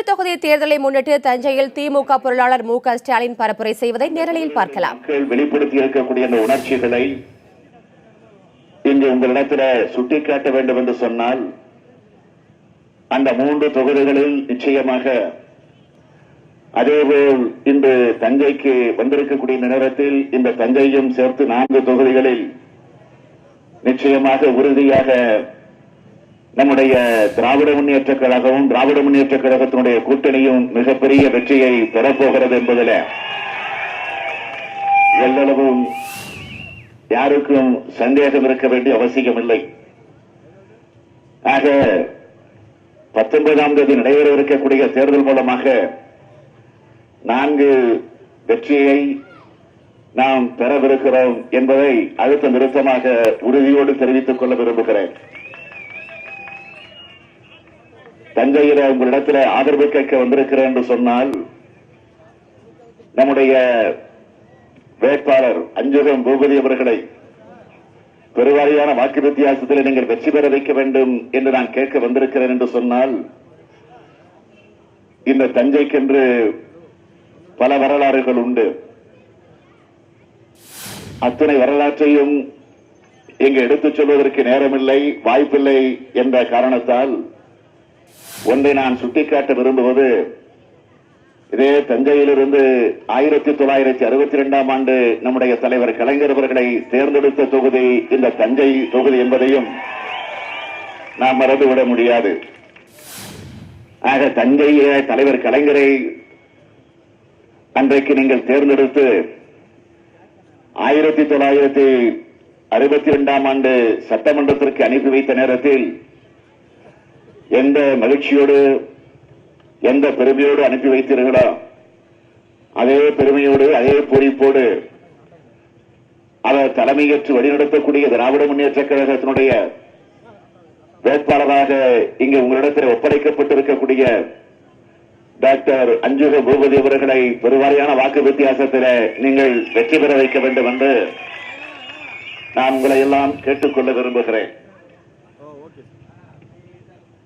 தொகுதி தேர்தலை முன்னிட்டு தஞ்சையில் திமுக பொருளாளர் மு.க. ஸ்டாலின் பரப்புரை செய்வதை நேரலையில் பார்க்கலாம். வெளிப்படுத்தி இருக்கக்கூடிய அந்த உணர்ச்சிகளை இங்கு உங்களிடத்தில் சுட்டிக்காட்ட வேண்டும் என்று சொன்னால், அந்த 3 தொகுதிகளில் நிச்சயமாக, அதேபோல் இன்று தஞ்சைக்கு வந்திருக்கக்கூடிய நேரத்தில் இந்த தஞ்சையும் சேர்த்து 4 தொகுதிகளில் நிச்சயமாக உறுதியாக நம்முடைய திராவிட முன்னேற்ற கழகமும் திராவிட முன்னேற்ற கழகத்தினுடைய கூட்டணியும் மிகப்பெரிய வெற்றியை பெறப்போகிறது என்பதில் எல்லளவும் யாருக்கும் சந்தேகம் இருக்க வேண்டிய அவசியம் இல்லை. ஆக 19ஆம் தேதி நடைபெற இருக்கக்கூடிய தேர்தல் மூலமாக 4 வெற்றியை நாம் பெறவிருக்கிறோம் என்பதை அழுத்த நிறுத்தமாக உறுதியோடு தெரிவித்துக் கொள்ள விரும்புகிறேன். தஞ்சையில் உங்களிடத்தில் ஆதரவு கேட்க வந்திருக்கிறேன் என்று சொன்னால், நம்முடைய வேட்பாளர் அஞ்சுகம் பூபதி அவர்களை பெருவாரியான வாக்கு வித்தியாசத்தில் நீங்கள் வெற்றி பெற வைக்க வேண்டும் என்று நான் கேட்க வந்திருக்கிறேன் என்று சொன்னால், இந்த தஞ்சைக்கென்று பல வரலாறுகள் உண்டு. அத்தனை வரலாற்றையும் இங்கு எடுத்துச் சொல்வதற்கு நேரமில்லை, வாய்ப்பில்லை என்ற காரணத்தால் ஒன்றை நான் சுட்டிக்காட்ட விரும்புவது, இதே தஞ்சையிலிருந்து 1962ஆம் ஆண்டு நம்முடைய தலைவர் கலைஞர் அவர்களை தேர்ந்தெடுத்த தொகுதி இந்த தஞ்சை தொகுதி என்பதையும் நாம் மறந்துவிட முடியாது. ஆக தஞ்சையில தலைவர் கலைஞரை அன்றைக்கு நீங்கள் தேர்ந்தெடுத்து 1962ஆம் ஆண்டு சட்டமன்றத்திற்கு அனுப்பி வைத்த நேரத்தில் எந்த மகிழ்ச்சியோடு எந்த பெருமையோடு அனுப்பி வைத்தீர்களோ, அதே பெருமையோடு அதே பொறிப்போடு அவர் தலைமையேற்று வழிநடத்தக்கூடிய திராவிட முன்னேற்ற கழகத்தினுடைய வேட்பாளராக இங்கு உங்களிடத்தில் ஒப்படைக்கப்பட்டிருக்கக்கூடிய டாக்டர் அஞ்சுக பூபதி அவர்களை பெருவாரியான வாக்கு வித்தியாசத்தில் நீங்கள் வெற்றி பெற வைக்க வேண்டும் என்று நான் உங்களை எல்லாம் கேட்டுக்கொள்ள விரும்புகிறேன்.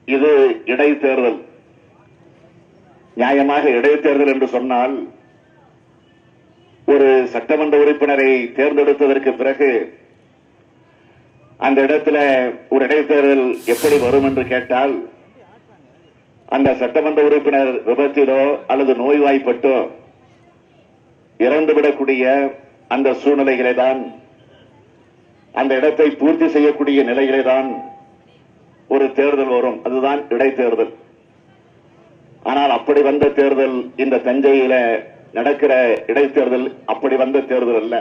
இது இடைத்தேர்தல். நியாயமாக இடைத்தேர்தல் என்று சொன்னால், ஒரு சட்டமன்ற உறுப்பினரை தேர்ந்தெடுத்ததற்கு பிறகு அந்த இடத்துல ஒரு இடைத்தேர்தல் எப்படி வரும் என்று கேட்டால், அந்த சட்டமன்ற உறுப்பினர் விபத்திலோ அல்லது நோய்வாய்ப்பட்டோ இறந்துவிடக்கூடிய அந்த சூழ்நிலைகளை தான், அந்த இடத்தை பூர்த்தி செய்யக்கூடிய நிலையிலே தான் ஒரு தேர்தல் வரும். அதுதான் இடைத்தேர்தல். ஆனால் அப்படி வந்த தேர்தல் இந்த தஞ்சையில நடக்கிற இடைத்தேர்தல் அப்படி வந்த தேர்தல் அல்ல.